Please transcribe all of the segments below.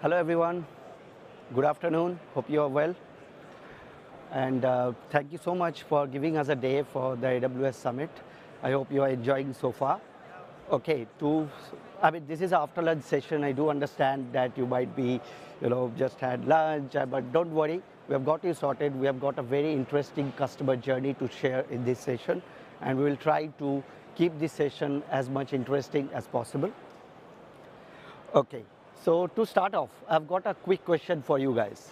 Hello everyone, good afternoon, hope you are well. And thank you so much for giving us a day for the AWS Summit. I hope you are enjoying so far. Okay, this is an after lunch session. I do understand that you might be, just had lunch, but don't worry, we have got you sorted. We have got a very interesting customer journey to share in this session, and we will try to keep this session as much interesting as possible. Okay, so to start off, I've got a quick question for you guys.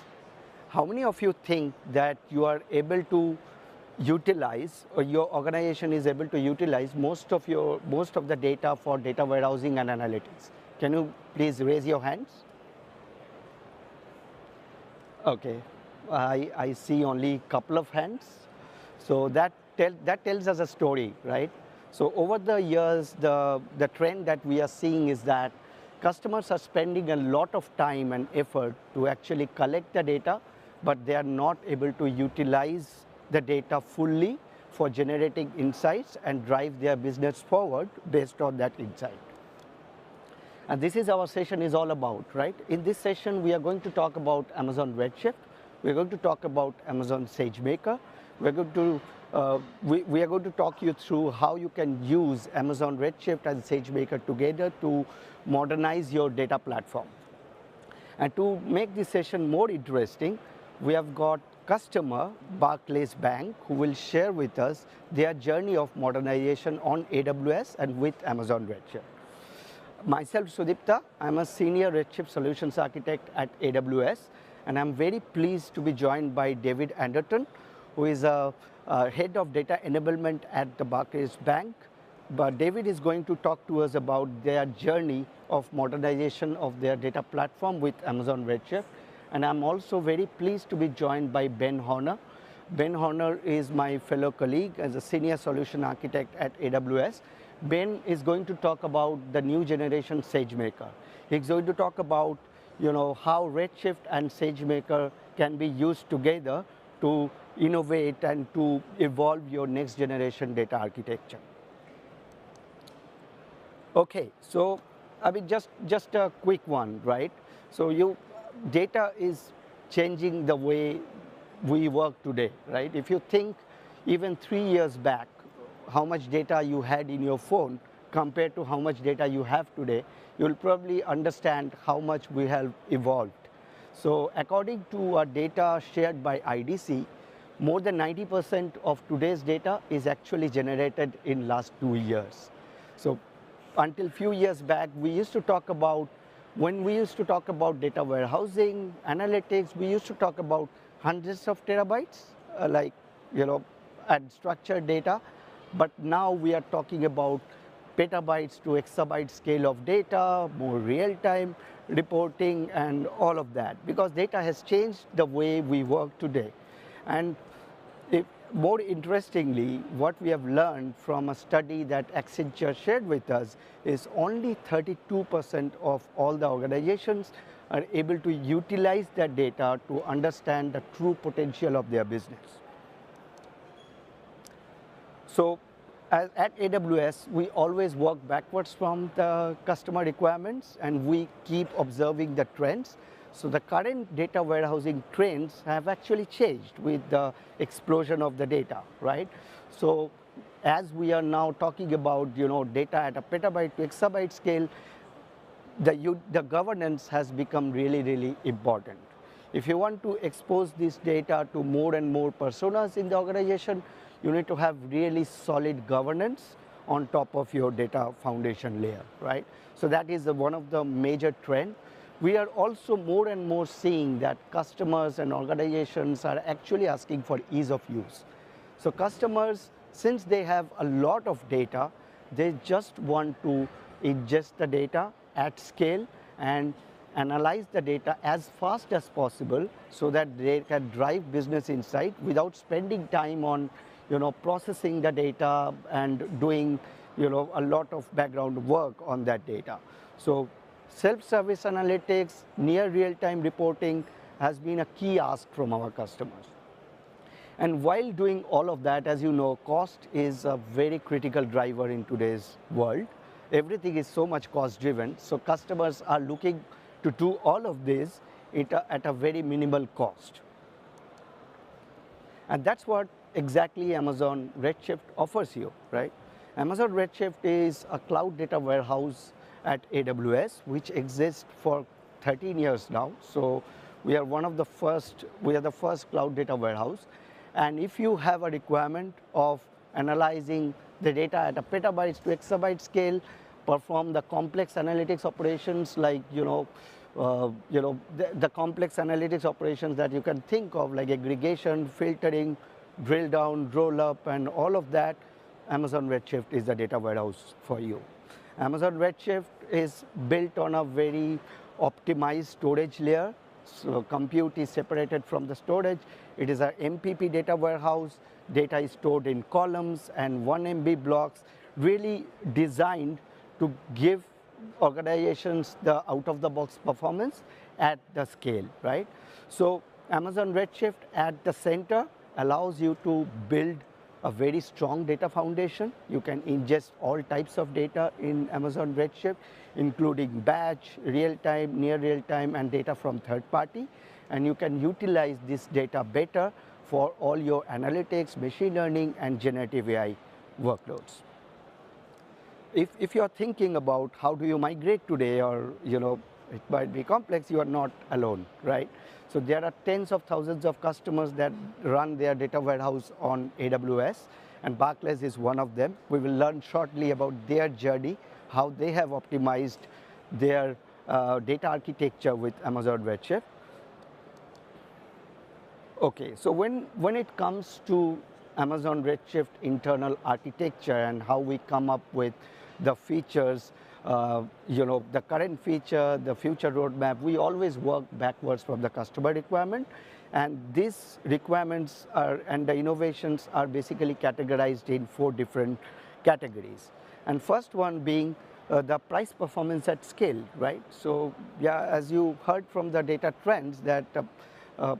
How many of you think that you are able to utilize, or your organization is able to utilize most of the data for data warehousing and analytics? Can you please raise your hands? Okay, I see only a couple of hands. So that tells us a story, right? So over the years, the trend that we are seeing is that customers are spending a lot of time and effort to actually collect the data, but they are not able to utilize the data fully for generating insights and drive their business forward based on that insight. And this is our session is all about, right? In this session, we are going to talk about Amazon Redshift. We're going to talk about Amazon SageMaker. We are going to talk you through how you can use Amazon Redshift and SageMaker together to modernize your data platform. And to make this session more interesting, we have got customer Barclays Bank who will share with us their journey of modernization on AWS and with Amazon Redshift. Myself, Sudipta, I'm a senior Redshift solutions architect at AWS, and I'm very pleased to be joined by David Anderton, who is a head of data enablement at the Barclays Bank. But David is going to talk to us about their journey of modernization of their data platform with Amazon Redshift. And I'm also very pleased to be joined by Ben Horner. Ben Horner is my fellow colleague as a senior solution architect at AWS. Ben is going to talk about the new generation SageMaker. He's going to talk about how Redshift and SageMaker can be used together to innovate and to evolve your next generation data architecture. Okay, so just a quick one, right? So data is changing the way we work today, right? If you think even 3 years back, how much data you had in your phone compared to how much data you have today, you'll probably understand how much we have evolved. So according to our data shared by IDC, more than 90% of today's data is actually generated in last 2 years. So until few years back, when we used to talk about data warehousing, analytics, we used to talk about hundreds of terabytes, and structured data. But now we are talking about petabytes to exabyte scale of data, more real-time reporting, and all of that, because data has changed the way we work today. And more interestingly, what we have learned from a study that Accenture shared with us is only 32% of all the organizations are able to utilize that data to understand the true potential of their business. So at AWS, we always work backwards from the customer requirements, and we keep observing the trends. So the current data warehousing trends have actually changed with the explosion of the data, right? So as we are now talking about data at a petabyte to exabyte scale, the governance has become really, really important. If you want to expose this data to more and more personas in the organization, you need to have really solid governance on top of your data foundation layer, right? So that is one of the major trends. We are also more and more seeing that customers and organizations are actually asking for ease of use. So customers, since they have a lot of data, they just want to ingest the data at scale and analyze the data as fast as possible so that they can drive business insight without spending time on processing the data and doing a lot of background work on that data. So self-service analytics, near real-time reporting has been a key ask from our customers. And while doing all of that, as you know, cost is a very critical driver in today's world. Everything is so much cost-driven, so customers are looking to do all of this at a very minimal cost. And that's what exactly Amazon Redshift offers you, right? Amazon Redshift is a cloud data warehouse at AWS, which exists for 13 years now. So we are the first cloud data warehouse. And if you have a requirement of analyzing the data at a petabytes to exabyte scale, perform the complex analytics operations like, the complex analytics operations that you can think of, like aggregation, filtering, drill down, roll up, and all of that, Amazon Redshift is the data warehouse for you. Amazon Redshift is built on a very optimized storage layer. So compute is separated from the storage. It is an MPP data warehouse. Data is stored in columns and 1 MB blocks, really designed to give organizations the out-of-the-box performance at the scale, right? So Amazon Redshift at the center allows you to build a very strong data foundation. You can ingest all types of data in Amazon Redshift, including batch, real-time, near real-time, and data from third party. And you can utilize this data better for all your analytics, machine learning, and generative AI workloads. If you're thinking about how do you migrate today, or it might be complex, you are not alone, right? So there are tens of thousands of customers that run their data warehouse on AWS, and Barclays is one of them. We will learn shortly about their journey, how they have optimized their data architecture with Amazon Redshift. Okay, so when it comes to Amazon Redshift internal architecture and how we come up with the features, the current feature, the future roadmap, we always work backwards from the customer requirement. And these requirements and the innovations are basically categorized in 4 different categories. And first one being the price performance at scale, right? So yeah, as you heard from the data trends that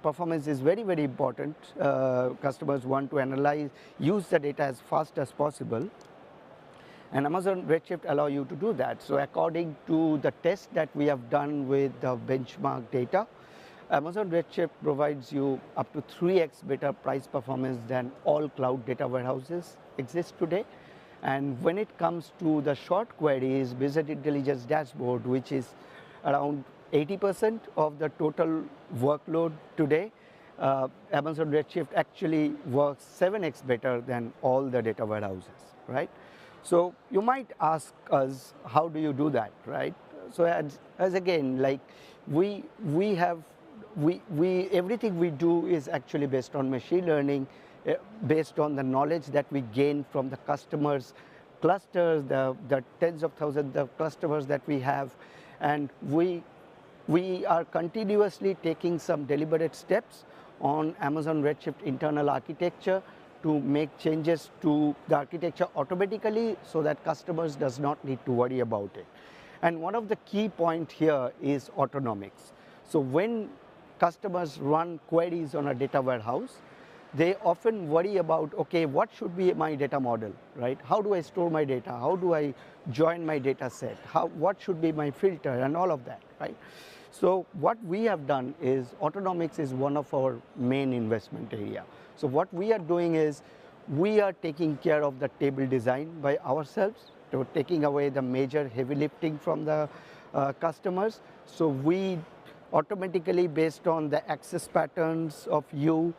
performance is very, very important. Customers want to use the data as fast as possible. And Amazon Redshift allow you to do that. So according to the test that we have done with the benchmark data, Amazon Redshift provides you up to 3x better price performance than all cloud data warehouses exist today. And when it comes to the short queries, business intelligence dashboard, which is around 80% of the total workload today, Amazon Redshift actually works 7x better than all the data warehouses, right? So you might ask us, how do you do that, right? So as again, like everything we do is actually based on machine learning, based on the knowledge that we gain from the customers' clusters, the tens of thousands of customers that we have, and we are continuously taking some deliberate steps on Amazon Redshift internal architecture to make changes to the architecture automatically so that customers does not need to worry about it. And one of the key points here is autonomics. So when customers run queries on a data warehouse, they often worry about, okay, what should be my data model, right? How do I store my data? How do I join my data set? What should be my filter and all of that, right? So what we have done is autonomics is one of our main investment area. So what we are doing is we are taking care of the table design by ourselves, so taking away the major heavy lifting from the customers. So we automatically, based on the access patterns of you,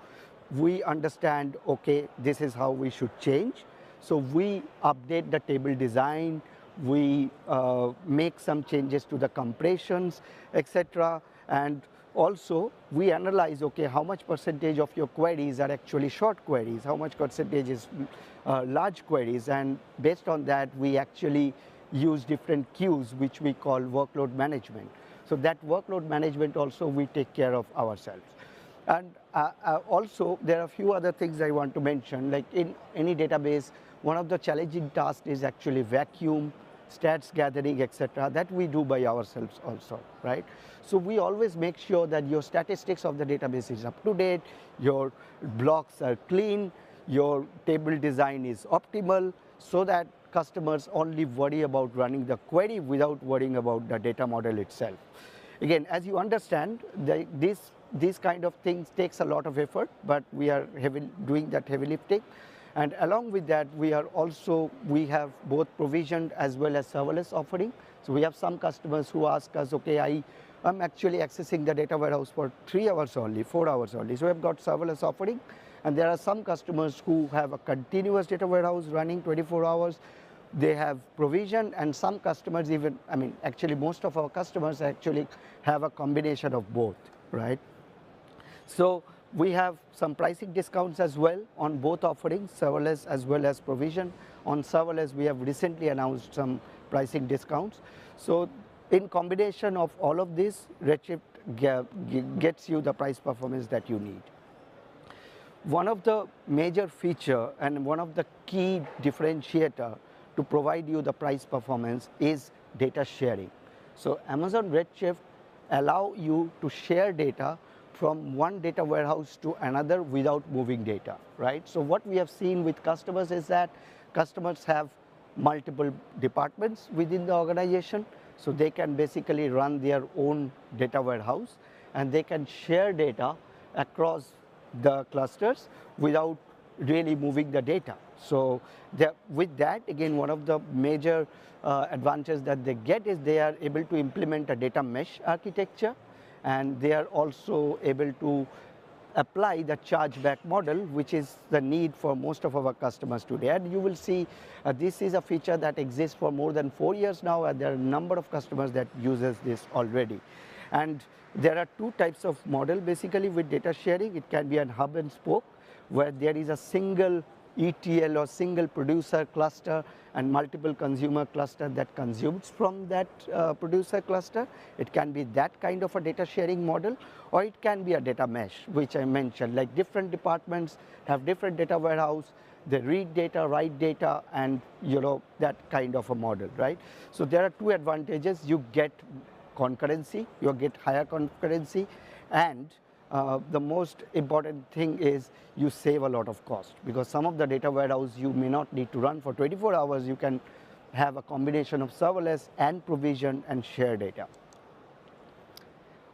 we understand, okay, this is how we should change. So we update the table design, we make some changes to the compressions, etc. And also we analyze, okay, how much percentage of your queries are actually short queries, how much percentage is large queries, and based on that we actually use different queues which we call workload management. So that workload management also we take care of ourselves. And also there are a few other things I want to mention, like in any database, one of the challenging tasks is actually vacuum, stats gathering, etc. That we do by ourselves also, right? So we always make sure that your statistics of the database is up to date, your blocks are clean, your table design is optimal, so that customers only worry about running the query without worrying about the data model itself. Again, as you understand, these kind of things takes a lot of effort, but we are doing that heavy lifting. And along with that, we have both provisioned as well as serverless offering. So we have some customers who ask us, okay, I'm actually accessing the data warehouse for 3 hours only, 4 hours only. So we've got serverless offering. And there are some customers who have a continuous data warehouse running 24 hours. They have provision, and some customers even, actually most of our customers actually have a combination of both, right? So we have some pricing discounts as well on both offerings, serverless as well as provision. On serverless, we have recently announced some pricing discounts. So in combination of all of this, Redshift gets you the price performance that you need. One of the major feature and one of the key differentiator to provide you the price performance is data sharing. So Amazon Redshift allow you to share data from one data warehouse to another without moving data, right? So what we have seen with customers is that customers have multiple departments within the organization, so they can basically run their own data warehouse and they can share data across the clusters without really moving the data. So with that, again, one of the major advantages that they get is they are able to implement a data mesh architecture, and they are also able to apply the chargeback model, which is the need for most of our customers today. And you will see this is a feature that exists for more than 4 years now, and there are a number of customers that uses this already. And there are two types of model basically with data sharing. It can be a hub and spoke, where there is a single ETL or single producer cluster and multiple consumer cluster that consumes from that producer cluster. It can be that kind of a data sharing model, or it can be a data mesh, which I mentioned, like different departments have different data warehouse, they read data, write data, and that kind of a model, right? So there are two advantages. You get concurrency, you get higher concurrency, and the most important thing is you save a lot of cost, because some of the data warehouse you may not need to run for 24 hours. You can have a combination of serverless and provision and share data.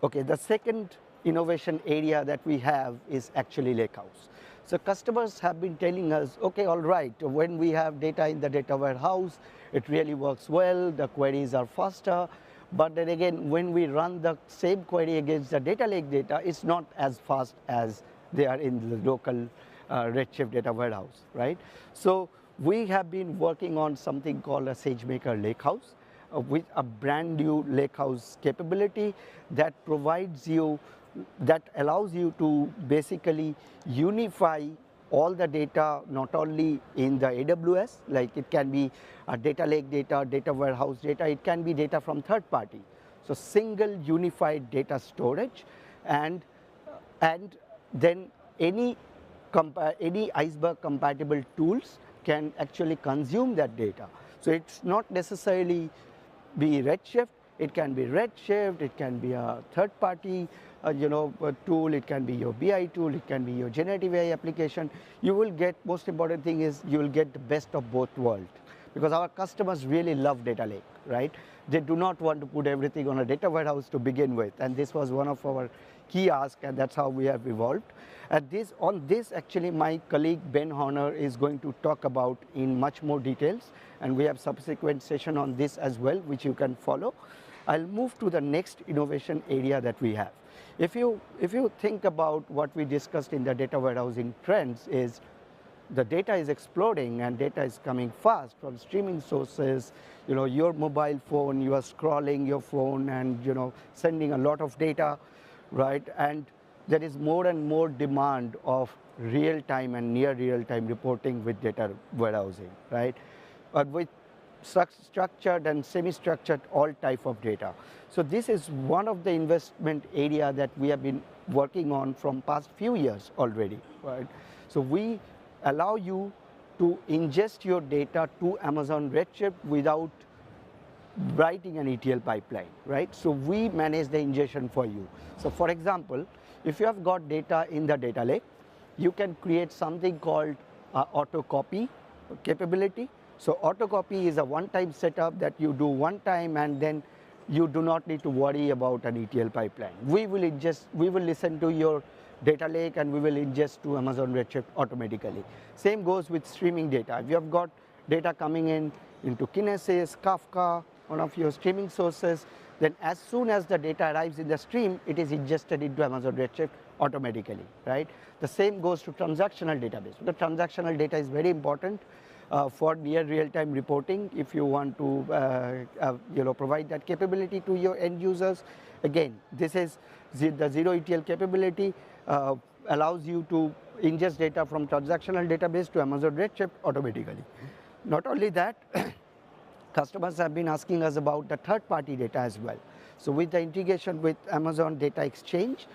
Okay, the second innovation area that we have is actually lakehouse. So customers have been telling us, okay, all right, when we have data in the data warehouse, it really works well, the queries are faster. But then again, when we run the same query against the data lake data, it's not as fast as they are in the local Redshift data warehouse, right? So we have been working on something called a SageMaker Lakehouse, with a brand new lakehouse capability that allows you to basically unify all the data, not only in the AWS, like it can be a data lake data, data warehouse data, it can be data from third party. So single unified data storage, and then any Iceberg compatible tools can actually consume that data. So it's not necessarily be Redshift, it can be Redshift, it can be a third party a tool, it can be your BI tool, it can be your generative AI application. You will get, most important thing is you will get the best of both worlds, because our customers really love data lake, right? They do not want to put everything on a data warehouse to begin with, and this was one of our key asks, and that's how we have evolved. On this actually my colleague Ben Horner is going to talk about in much more details, and we have subsequent session on this as well, which you can follow. I'll move to the next innovation area that we have. If you think about what we discussed in the data warehousing trends, is the data is exploding and data is coming fast from streaming sources. Your mobile phone, you are scrolling your phone and sending a lot of data, right? And there is more and more demand of real-time and near real-time reporting with data warehousing, right? But with structured and semi-structured all type of data. So this is one of the investment area that we have been working on from past few years already, right? So we allow you to ingest your data to Amazon Redshift without writing an ETL pipeline, right? So we manage the ingestion for you. So for example, if you have got data in the data lake, you can create something called auto copy capability. So auto copy is a one-time setup that you do one time, and then you do not need to worry about an ETL pipeline. We will listen to your data lake and we will ingest to Amazon Redshift automatically. Same goes with streaming data. If you have got data coming in into Kinesis, Kafka, one of your streaming sources, then as soon as the data arrives in the stream, it is ingested into Amazon Redshift automatically, right? The same goes to transactional database. The transactional data is very important for near real-time reporting. If you want to provide that capability to your end users, again, this is the zero ETL capability allows you to ingest data from transactional database to Amazon Redshift automatically. Not only that, customers have been asking us about the third-party data as well. So with the integration with Amazon Data Exchange,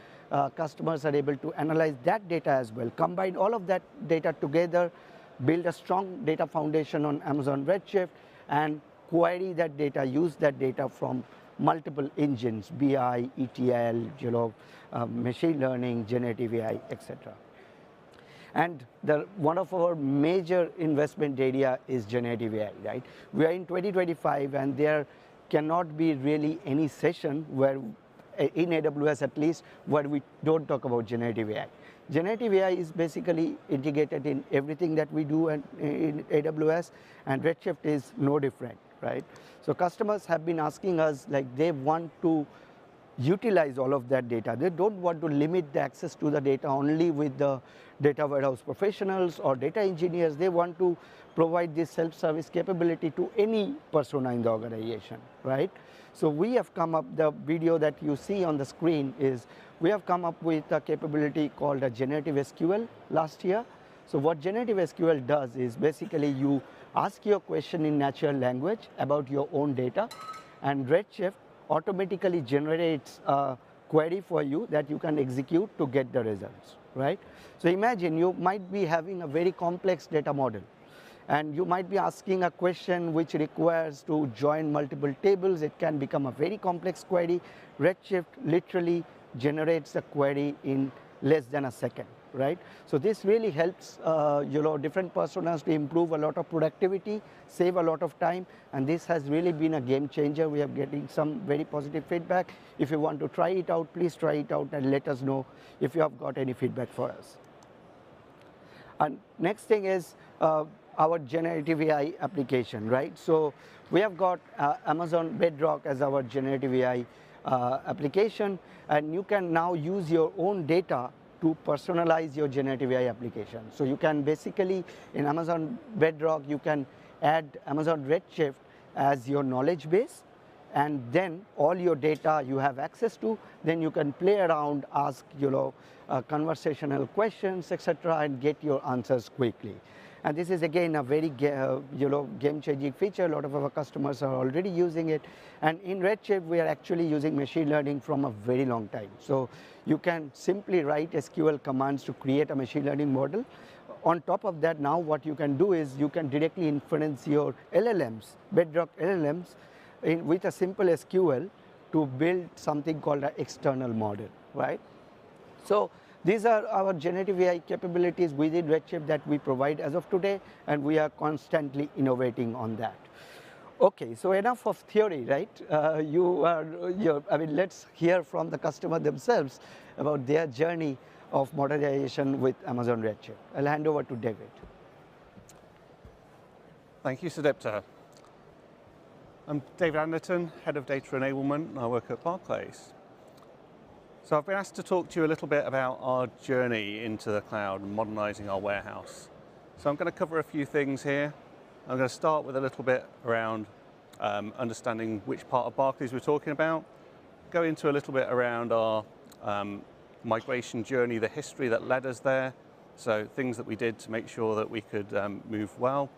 customers are able to analyze that data as well, combine all of that data together, build a strong data foundation on Amazon Redshift, and query that data, use that data from multiple engines, BI, ETL, machine learning, generative AI, etc. And one of our major investment area is generative AI, right? We are in 2025 and there cannot be really any session where, in AWS at least, where we don't talk about generative AI. Generative AI is basically integrated in everything that we do in AWS, and Redshift is no different, right? So customers have been asking us, like, they want to utilize all of that data. They don't want to limit the access to the data only with the data warehouse professionals or data engineers. They want to provide this self-service capability to any persona in the organization, right? So we have come up, the video that you see on the screen is, we have come up with a capability called a generative SQL last year. So what generative SQL does is basically you ask your question in natural language about your own data, and Redshift automatically generates a query for you that you can execute to get the results, right? So imagine you might be having a very complex data model, and you might be asking a question which requires to join multiple tables. It can become a very complex query. Redshift literally generates a query in less than a second, right? So this really helps different personas to improve a lot of productivity, save a lot of time, and this has really been a game changer. We are getting some very positive feedback. If you want to try it out, please try it out and let us know if you have got any feedback for us. And next thing is our generative AI application, right? So we have got Amazon Bedrock as our generative AI application, and you can now use your own data to personalize your generative AI application. So you can basically, in Amazon Bedrock, you can add Amazon Redshift as your knowledge base, and then all your data you have access to, then you can play around, ask conversational questions, etc., and get your answers quickly. And this is again a very game-changing feature. A lot of our customers are already using it. And in Redshift, we are actually using machine learning from a very long time. So you can simply write SQL commands to create a machine learning model. On top of that, now what you can do is you can directly inference your LLMs, Bedrock LLMs, with a simple SQL to build something called an external model, right? So these are our generative AI capabilities within Redshift that we provide as of today, and we are constantly innovating on that. Okay, so enough of theory, right? Let's hear from the customer themselves about their journey of modernization with Amazon Redshift. I'll hand over to David. Thank you, Sudipta. I'm David Anderton, Head of Data Enablement, and I work at Barclays. So I've been asked to talk to you a little bit about our journey into the cloud and modernizing our warehouse. So I'm going to cover a few things here. I'm going to start with a little bit around understanding which part of Barclays we're talking about, go into a little bit around our migration journey, the history that led us there, so things that we did to make sure that we could move well.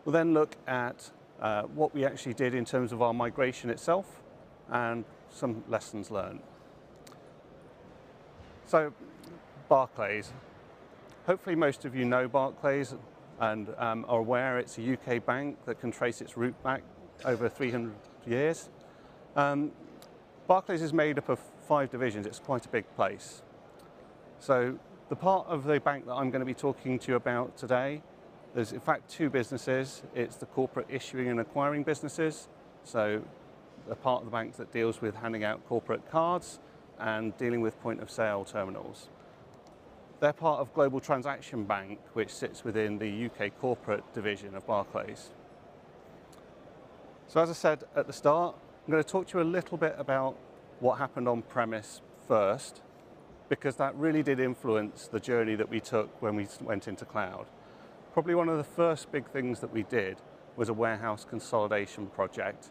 We'll then look at what we actually did in terms of our migration itself and some lessons learned. So Barclays, hopefully most of you know Barclays and are aware it's a UK bank that can trace its root back over 300 years. Barclays is made up of 5 divisions. It's quite a big place. So the part of the bank that I'm going to be talking to you about today, there's in fact 2 businesses. It's the corporate issuing and acquiring businesses. So the part of the bank that deals with handing out corporate cards and dealing with point of sale terminals. They're part of Global Transaction Bank, which sits within the UK corporate division of Barclays. So as I said at the start, I'm going to talk to you a little bit about what happened on premise first, because that really did influence the journey that we took when we went into cloud. Probably one of the first big things that we did was a warehouse consolidation project.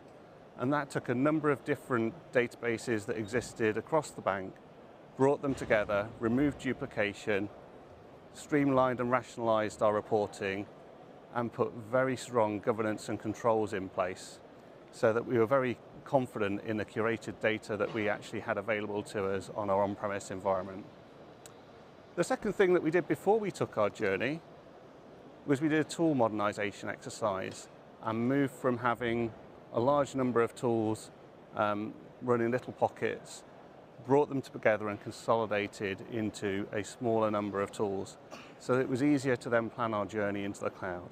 And that took a number of different databases that existed across the bank, brought them together, removed duplication, streamlined and rationalized our reporting, and put very strong governance and controls in place so that we were very confident in the curated data that we actually had available to us on our on-premise environment. The second thing that we did before we took our journey was we did a tool modernization exercise and moved from having a large number of tools running little pockets, brought them together and consolidated into a smaller number of tools so that it was easier to then plan our journey into the cloud.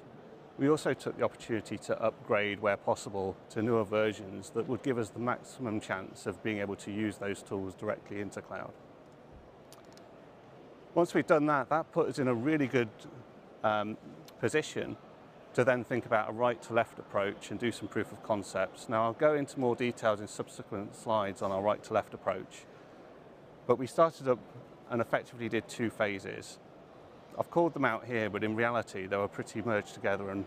We also took the opportunity to upgrade where possible to newer versions that would give us the maximum chance of being able to use those tools directly into cloud. Once we've done that, that put us in a really good position to then think about a right to left approach and do some proof of concepts. Now I'll go into more details in subsequent slides on our right to left approach, but we started up and effectively did two phases. I've called them out here, but in reality they were pretty merged together and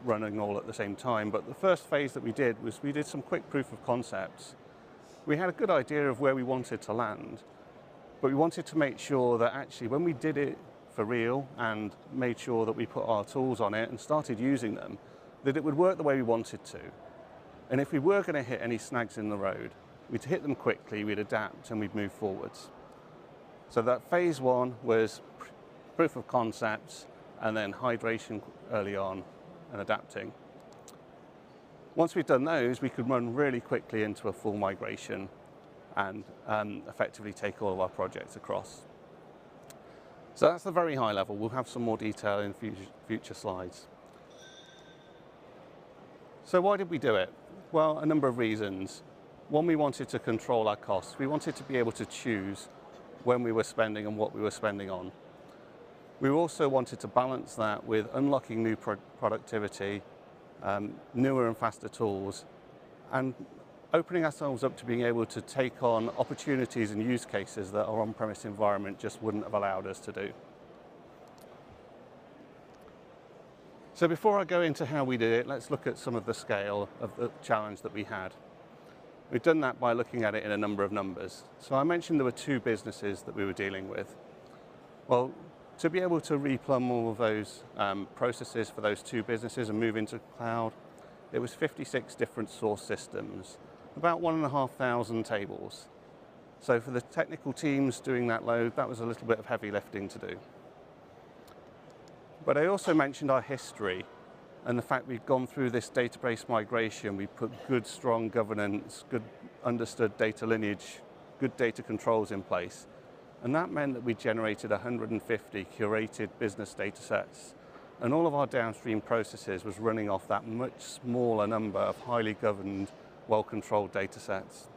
running all at the same time. But the first phase that we did was we did some quick proof of concepts. We had a good idea of where we wanted to land, but we wanted to make sure that actually when we did it for real and made sure that we put our tools on it and started using them, that it would work the way we wanted to. And if we were going to hit any snags in the road, we'd hit them quickly, we'd adapt and we'd move forwards. So that phase one was proof of concepts and then hydration early on and adapting. Once we've done those, we could run really quickly into a full migration and effectively take all of our projects across. So that's the very high level. We'll have some more detail in future slides. So why did we do it? Well, a number of reasons. One, we wanted to control our costs. We wanted to be able to choose when we were spending and what we were spending on. We also wanted to balance that with unlocking new productivity, newer and faster tools, and opening ourselves up to being able to take on opportunities and use cases that our on-premise environment just wouldn't have allowed us to do. So before I go into how we did it, let's look at some of the scale of the challenge that we had. We've done that by looking at it in a number of numbers. So I mentioned there were two businesses that we were dealing with. Well, to be able to replumb all of those processes for those two businesses and move into cloud, it was 56 different source systems, about 1,500 tables. So for the technical teams doing that load, that was a little bit of heavy lifting to do. But I also mentioned our history and the fact we've gone through this database migration. We put good, strong governance, good understood data lineage, good data controls in place. And that meant that we generated 150 curated business data sets. And all of our downstream processes was running off that much smaller number of highly governed, well-controlled data sets.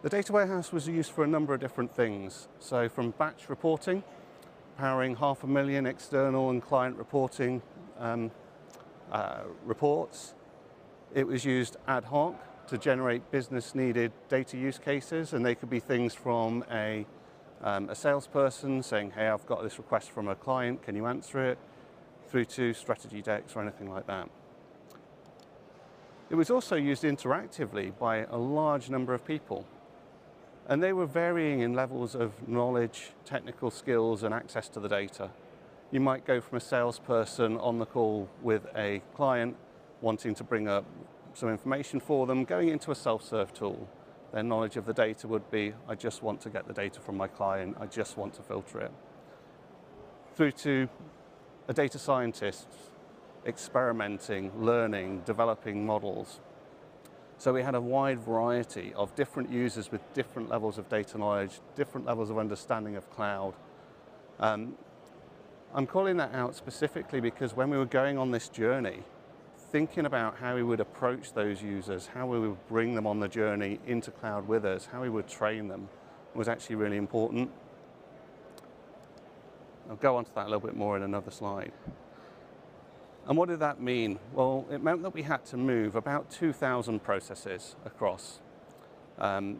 The data warehouse was used for a number of different things. So from batch reporting, powering 500,000 external and client reporting reports. It was used ad hoc to generate business-needed data use cases, and they could be things from a salesperson saying, hey, I've got this request from a client, can you answer it? Through to strategy decks or anything like that. It was also used interactively by a large number of people. And they were varying in levels of knowledge, technical skills, and access to the data. You might go from a salesperson on the call with a client wanting to bring up some information for them, going into a self-serve tool. Their knowledge of the data would be, I just want to get the data from my client, I just want to filter it. Through to a data scientist experimenting, learning, developing models. So we had a wide variety of different users with different levels of data knowledge, different levels of understanding of cloud. I'm calling that out specifically because when we were going on this journey, thinking about how we would approach those users, how we would bring them on the journey into cloud with us, how we would train them was actually really important. I'll go on to that a little bit more in another slide. And what did that mean? Well, it meant that we had to move about 2,000 processes across. And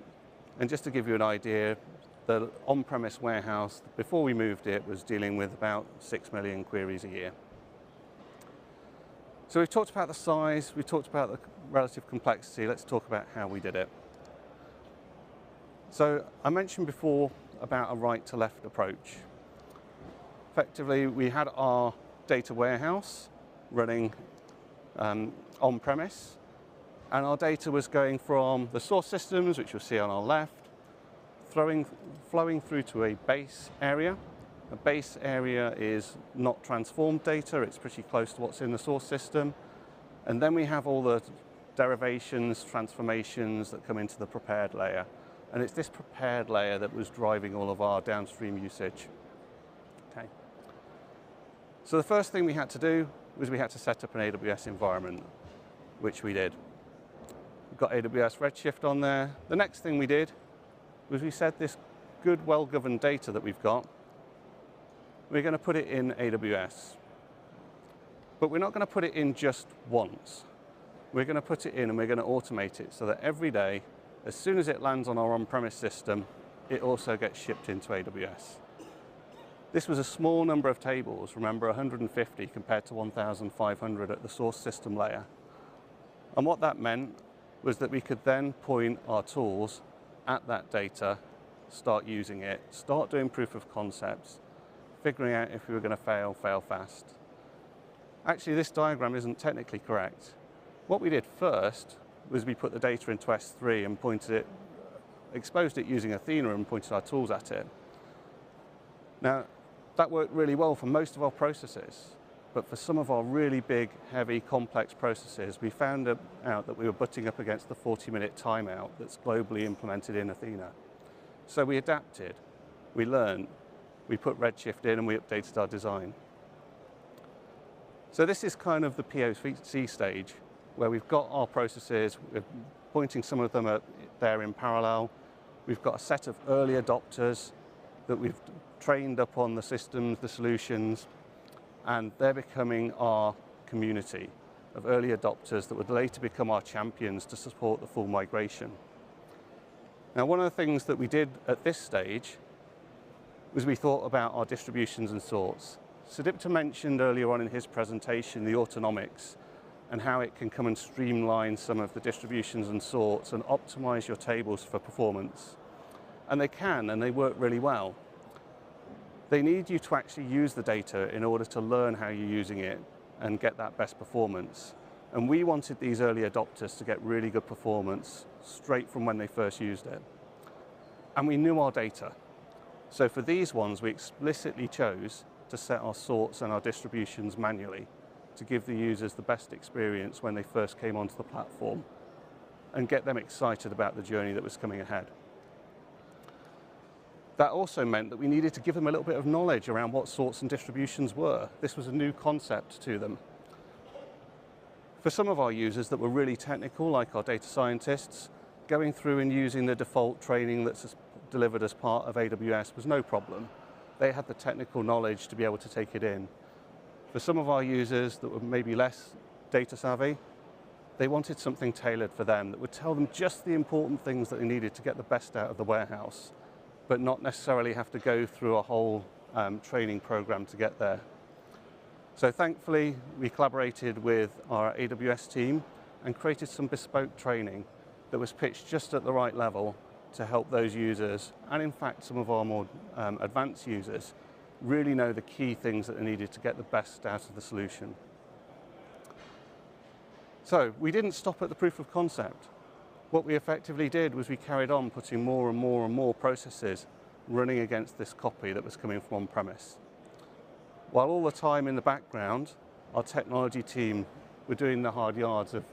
just to give you an idea, the on-premise warehouse, before we moved it, was dealing with about 6 million queries a year. So we've talked about the size, we've talked about the relative complexity. Let's talk about how we did it. So I mentioned before about a right-to-left approach. Effectively, we had our data warehouse running on-premise, and our data was going from the source systems, which you'll see on our left, flowing through to a base area. A base area is not transformed data, it's pretty close to what's in the source system. And then we have all the derivations, transformations that come into the prepared layer. And it's this prepared layer that was driving all of our downstream usage. Okay. So the first thing we had to do was we had to set up an AWS environment, which we did. We've got AWS Redshift on there. The next thing we did was we said this good, well-governed data that we've got, we're going to put it in AWS. But we're not going to put it in just once. We're going to put it in and we're going to automate it so that every day, as soon as it lands on our on-premise system, it also gets shipped into AWS. This was a small number of tables, remember 150 compared to 1,500 at the source system layer. And what that meant was that we could then point our tools at that data, start using it, start doing proof of concepts, figuring out if we were going to fail fast. Actually, this diagram isn't technically correct. What we did first was we put the data into S3 and exposed it using Athena and pointed our tools at it. Now, that worked really well for most of our processes, but for some of our really big, heavy, complex processes, we found out that we were butting up against the 40-minute timeout that's globally implemented in Athena. So we adapted, we learned, we put Redshift in and we updated our design. So this is kind of the POC stage, where we've got our processes, we're pointing some of them there in parallel. We've got a set of early adopters that we've trained up on the systems, the solutions, and they're becoming our community of early adopters that would later become our champions to support the full migration. Now, one of the things that we did at this stage was we thought about our distributions and sorts. Sudipta mentioned earlier on in his presentation the autonomics and how it can come and streamline some of the distributions and sorts and optimize your tables for performance. And they can, and they work really well. They need you to actually use the data in order to learn how you're using it and get that best performance. And we wanted these early adopters to get really good performance straight from when they first used it. And we knew our data. So for these ones, we explicitly chose to set our sorts and our distributions manually to give the users the best experience when they first came onto the platform and get them excited about the journey that was coming ahead. That also meant that we needed to give them a little bit of knowledge around what sorts and distributions were. This was a new concept to them. For some of our users that were really technical, like our data scientists, going through and using the default training that's delivered as part of AWS was no problem. They had the technical knowledge to be able to take it in. For some of our users that were maybe less data savvy, they wanted something tailored for them that would tell them just the important things that they needed to get the best out of the warehouse, but not necessarily have to go through a whole training program to get there. So thankfully, we collaborated with our AWS team and created some bespoke training that was pitched just at the right level to help those users, and in fact some of our more advanced users, really know the key things that they needed to get the best out of the solution. So we didn't stop at the proof of concept. What we effectively did was we carried on putting more and more and more processes running against this copy that was coming from on-premise. While all the time in the background, our technology team were doing the hard yards of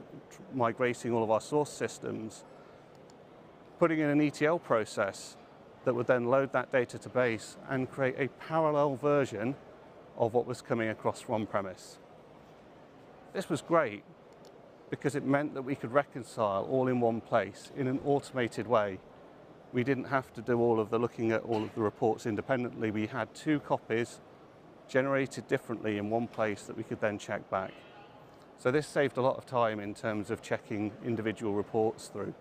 migrating all of our source systems, putting in an ETL process that would then load that data to base and create a parallel version of what was coming across from on-premise. This was great, because it meant that we could reconcile all in one place in an automated way. We didn't have to do all of the looking at all of the reports independently. We had 2 copies generated differently in one place that we could then check back. So this saved a lot of time in terms of checking individual reports through.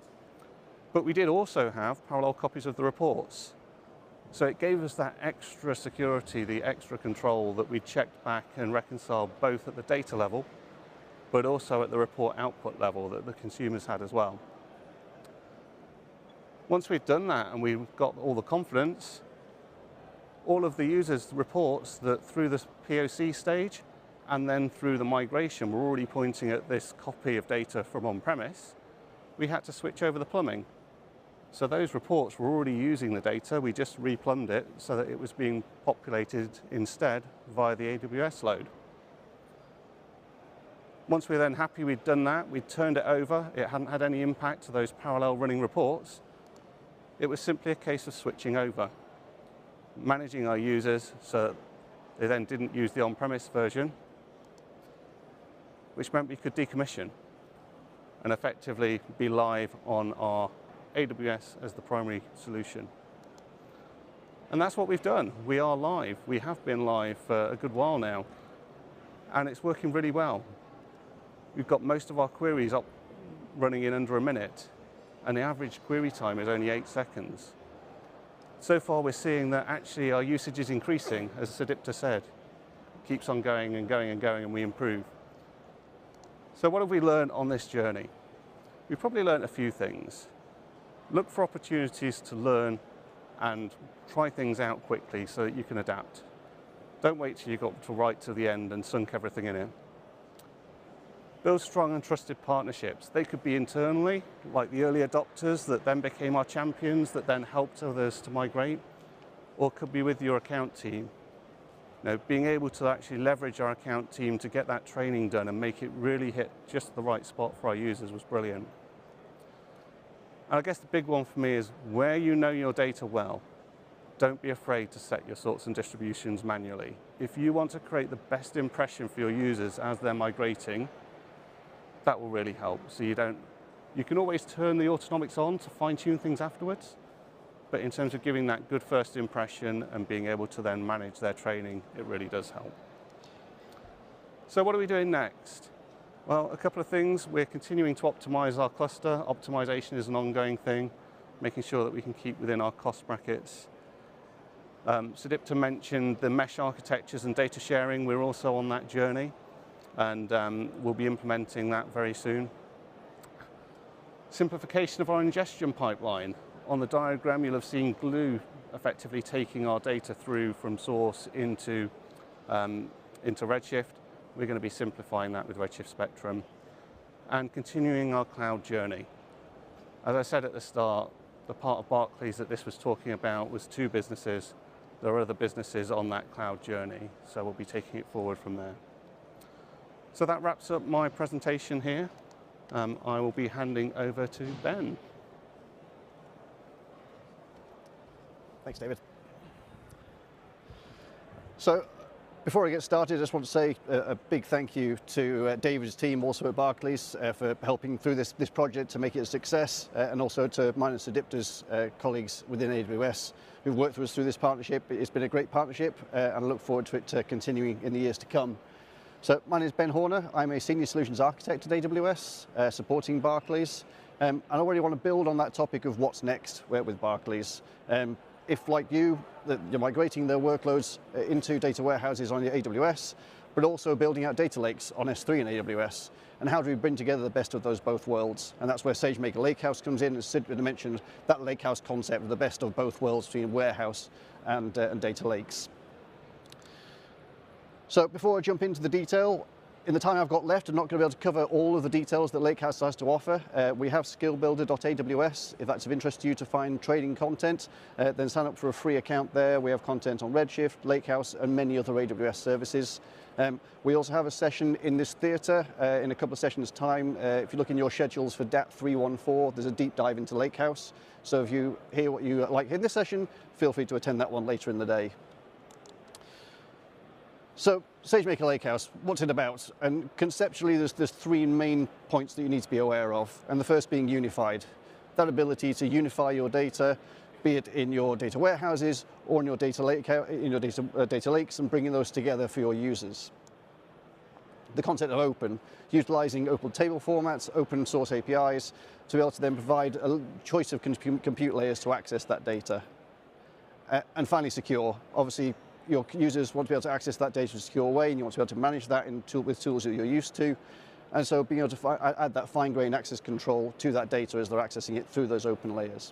But we did also have parallel copies of the reports. So it gave us that extra security, the extra control that we checked back and reconciled both at the data level, but also at the report output level that the consumers had as well. Once we'd done that and we've got all the confidence, all of the users' reports that through the POC stage and then through the migration were already pointing at this copy of data from on-premise, we had to switch over the plumbing. So those reports were already using the data, we just replumbed it so that it was being populated instead via the AWS load. Once we were then happy we'd done that, we'd turned it over, it hadn't had any impact to those parallel running reports. It was simply a case of switching over, managing our users so that they then didn't use the on-premise version, which meant we could decommission and effectively be live on our AWS as the primary solution. And that's what we've done. We are live. We have been live for a good while now, and it's working really well. We've got most of our queries up running in under a minute, and the average query time is only 8 seconds. So far we're seeing that actually our usage is increasing, as Sudipta said. It keeps on going and going and going, and we improve. So what have we learned on this journey? We've probably learned a few things. Look for opportunities to learn and try things out quickly so that you can adapt. Don't wait till you got to right to the end and sunk everything in it. Build strong and trusted partnerships. They could be internally, like the early adopters that then became our champions, that then helped others to migrate, or could be with your account team. You know, being able to actually leverage our account team to get that training done and make it really hit just the right spot for our users was brilliant. And I guess the big one for me is where you know your data well, don't be afraid to set your sorts and distributions manually. If you want to create the best impression for your users as they're migrating, that will really help. So you can always turn the autonomics on to fine-tune things afterwards, but in terms of giving that good first impression and being able to then manage their training, it really does help. So what are we doing next? Well, a couple of things. We're continuing to optimize our cluster. Optimization is an ongoing thing, making sure that we can keep within our cost brackets. Sudipta mentioned the mesh architectures and data sharing. We're also on that journey, and we'll be implementing that very soon. Simplification of our ingestion pipeline. On the diagram, you'll have seen Glue effectively taking our data through from source into Redshift. We're going to be simplifying that with Redshift Spectrum and continuing our cloud journey. As I said at the start, the part of Barclays that this was talking about was 2 businesses. There are other businesses on that cloud journey, so we'll be taking it forward from there. So that wraps up my presentation here. I will be handing over to Ben. Thanks, David. So, before I get started, I just want to say a big thank you to David's team, also at Barclays, for helping through this project to make it a success, and also to mine and Sudipta's colleagues within AWS who've worked with us through this partnership. It's been a great partnership, and I look forward to it continuing in the years to come. So, my name is Ben Horner. I'm a Senior Solutions Architect at AWS, supporting Barclays. And I really want to build on that topic of what's next with Barclays. If, like you're migrating their workloads into data warehouses on your AWS, but also building out data lakes on S3 and AWS, and how do we bring together the best of those both worlds? And that's where SageMaker Lakehouse comes in. As Sid mentioned, that lakehouse concept of the best of both worlds between warehouse and data lakes. So before I jump into the detail, in the time I've got left, I'm not going to be able to cover all of the details that Lakehouse has to offer. We have skillbuilder.aws. If that's of interest to you to find trading content, then sign up for a free account there. We have content on Redshift, Lakehouse, and many other AWS services. We also have a session in this theatre in a couple of sessions' time. If you look in your schedules for DAT 314, there's a deep dive into Lakehouse. So if you hear what you like in this session, feel free to attend that one later in the day. So SageMaker Lakehouse, what's it about? And conceptually, there's three main points that you need to be aware of. And the first being unified. That ability to unify your data, be it in your data warehouses or in your data lakes, and bringing those together for your users. The concept of open, utilizing open table formats, open source APIs, to be able to then provide a choice of compute layers to access that data. And finally, secure. Obviously, your users want to be able to access that data in a secure way, and you want to be able to manage that with tools that you're used to. And so being able to add that fine-grained access control to that data as they're accessing it through those open layers.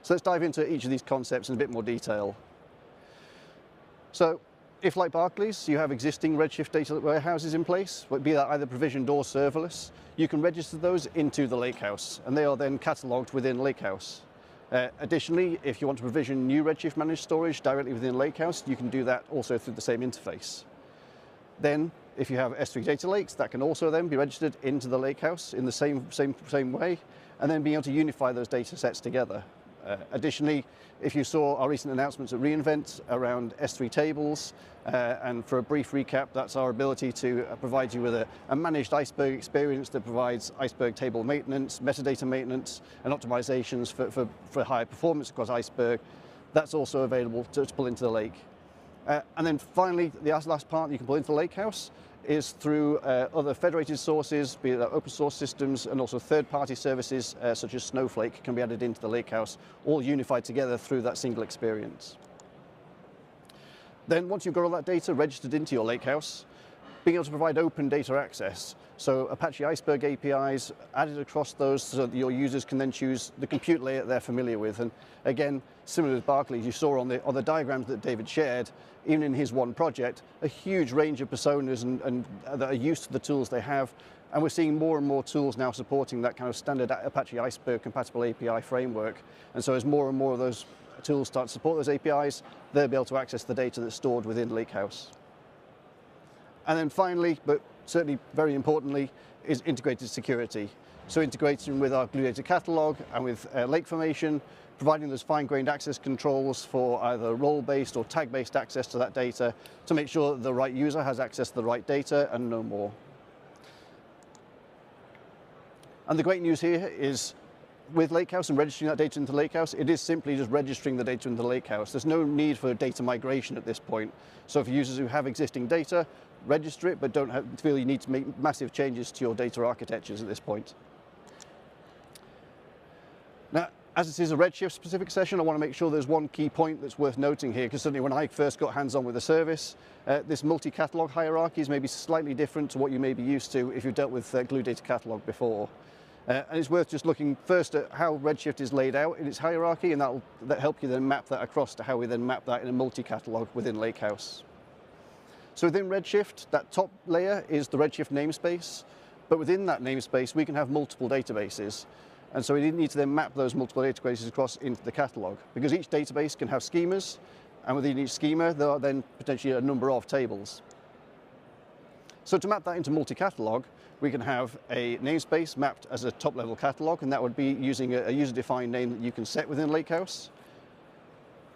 So let's dive into each of these concepts in a bit more detail. So if, like Barclays, you have existing Redshift data warehouses in place, be that either provisioned or serverless, you can register those into the Lakehouse, and they are then cataloged within Lakehouse. Additionally, if you want to provision new Redshift managed storage directly within Lakehouse, you can do that also through the same interface. Then, if you have S3 data lakes, that can also then be registered into the Lakehouse in the same way, and then being able to unify those data sets together. Additionally, if you saw our recent announcements at reInvent around S3 tables, and for a brief recap, that's our ability to provide you with a managed Iceberg experience that provides Iceberg table maintenance, metadata maintenance, and optimizations for higher performance across Iceberg. That's also available to pull into the lake. And then finally, the last part you can pull into the Lakehouse is through other federated sources, be it open source systems, and also third-party services such as Snowflake can be added into the Lakehouse, all unified together through that single experience. Then once you've got all that data registered into your Lakehouse, being able to provide open data access. So Apache Iceberg APIs added across those so that your users can then choose the compute layer they're familiar with. And again, similar to Barclays, you saw on the diagrams that David shared, even in his one project, a huge range of personas and that are used to the tools they have. And we're seeing more and more tools now supporting that kind of standard Apache Iceberg compatible API framework. And so as more and more of those tools start to support those APIs, they'll be able to access the data that's stored within Lakehouse. And then finally, but certainly very importantly, is integrated security. So integrating with our Glue data catalog and with lake formation, providing those fine-grained access controls for either role-based or tag-based access to that data to make sure that the right user has access to the right data and no more. And the great news here is with Lakehouse and registering that data into Lakehouse, it is simply just registering the data into Lakehouse. There's no need for data migration at this point. So for users who have existing data, register it, but don't feel you need to make massive changes to your data architectures at this point. Now, as this is a Redshift specific session, I want to make sure there's one key point that's worth noting here, because certainly when I first got hands-on with the service, this multi-catalog hierarchy is maybe slightly different to what you may be used to if you've dealt with Glue data catalog before. And it's worth just looking first at how Redshift is laid out in its hierarchy, and that'll help you then map that across to how we then map that in a multi-catalog within Lakehouse. So within Redshift, that top layer is the Redshift namespace, but within that namespace, we can have multiple databases. And so we need to then map those multiple databases across into the catalog, because each database can have schemas, and within each schema, there are then potentially a number of tables. So to map that into multi-catalog, we can have a namespace mapped as a top-level catalog, and that would be using a user-defined name that you can set within Lakehouse.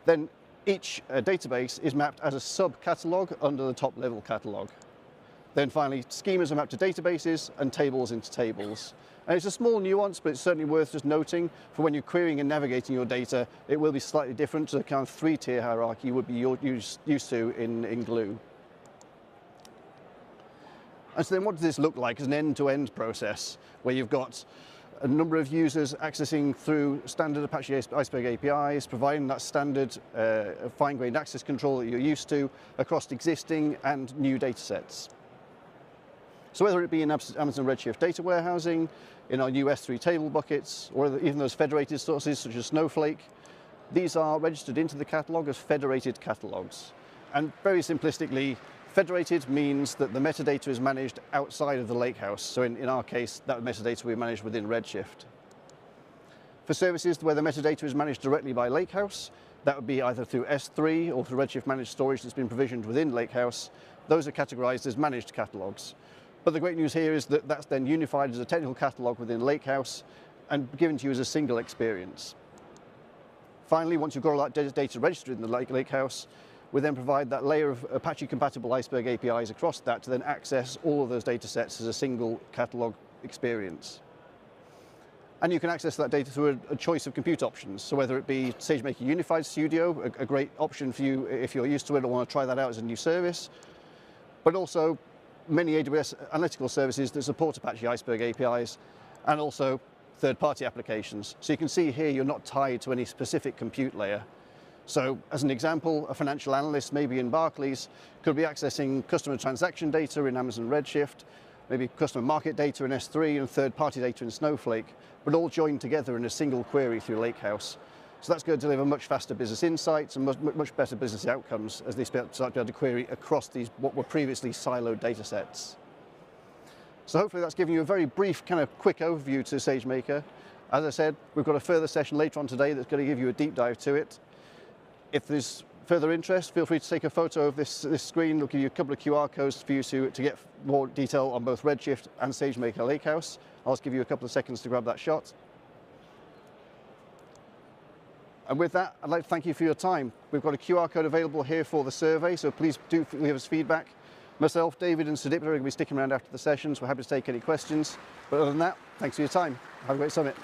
Then each database is mapped as a sub-catalog under the top-level catalog. Then finally, schemas are mapped to databases and tables into tables. And it's a small nuance, but it's certainly worth just noting for when you're querying and navigating your data, it will be slightly different to the kind of three-tier hierarchy you would be used to in Glue. And so then what does this look like as an end-to-end process, where you've got a number of users accessing through standard Apache Iceberg APIs, providing that standard fine-grained access control that you're used to across existing and new data sets. So whether it be in Amazon Redshift data warehousing, in our new S3 table buckets, or even those federated sources such as Snowflake, these are registered into the catalog as federated catalogs. And very simplistically, federated means that the metadata is managed outside of the Lakehouse. So in our case, that metadata we manage within Redshift. For services where the metadata is managed directly by Lakehouse, that would be either through S3 or through Redshift managed storage that's been provisioned within Lakehouse. Those are categorized as managed catalogs. But the great news here is that that's then unified as a technical catalog within Lakehouse and given to you as a single experience. Finally, once you've got all that data registered in the Lakehouse, We then provide that layer of Apache-compatible Iceberg APIs across that to then access all of those data sets as a single catalog experience. And you can access that data through a choice of compute options. So whether it be SageMaker Unified Studio, a great option for you if you're used to it or want to try that out as a new service, but also many AWS analytical services that support Apache Iceberg APIs, and also third-party applications. So you can see here you're not tied to any specific compute layer. So as an example, a financial analyst maybe in Barclays could be accessing customer transaction data in Amazon Redshift, maybe customer market data in S3 and third-party data in Snowflake, but all joined together in a single query through Lakehouse. So that's going to deliver much faster business insights and much better business outcomes as they start to be able to query across these what were previously siloed data sets. So hopefully that's given you a very brief kind of quick overview to SageMaker. As I said, we've got a further session later on today that's going to give you a deep dive to it. If there's further interest, feel free to take a photo of this screen. We'll give you a couple of QR codes for you to get more detail on both Redshift and SageMaker Lakehouse. I'll just give you a couple of seconds to grab that shot. And with that, I'd like to thank you for your time. We've got a QR code available here for the survey, so please do leave us feedback. Myself, David, and Sudipta are going to be sticking around after the sessions. We're happy to take any questions. But other than that, thanks for your time. Have a great summit.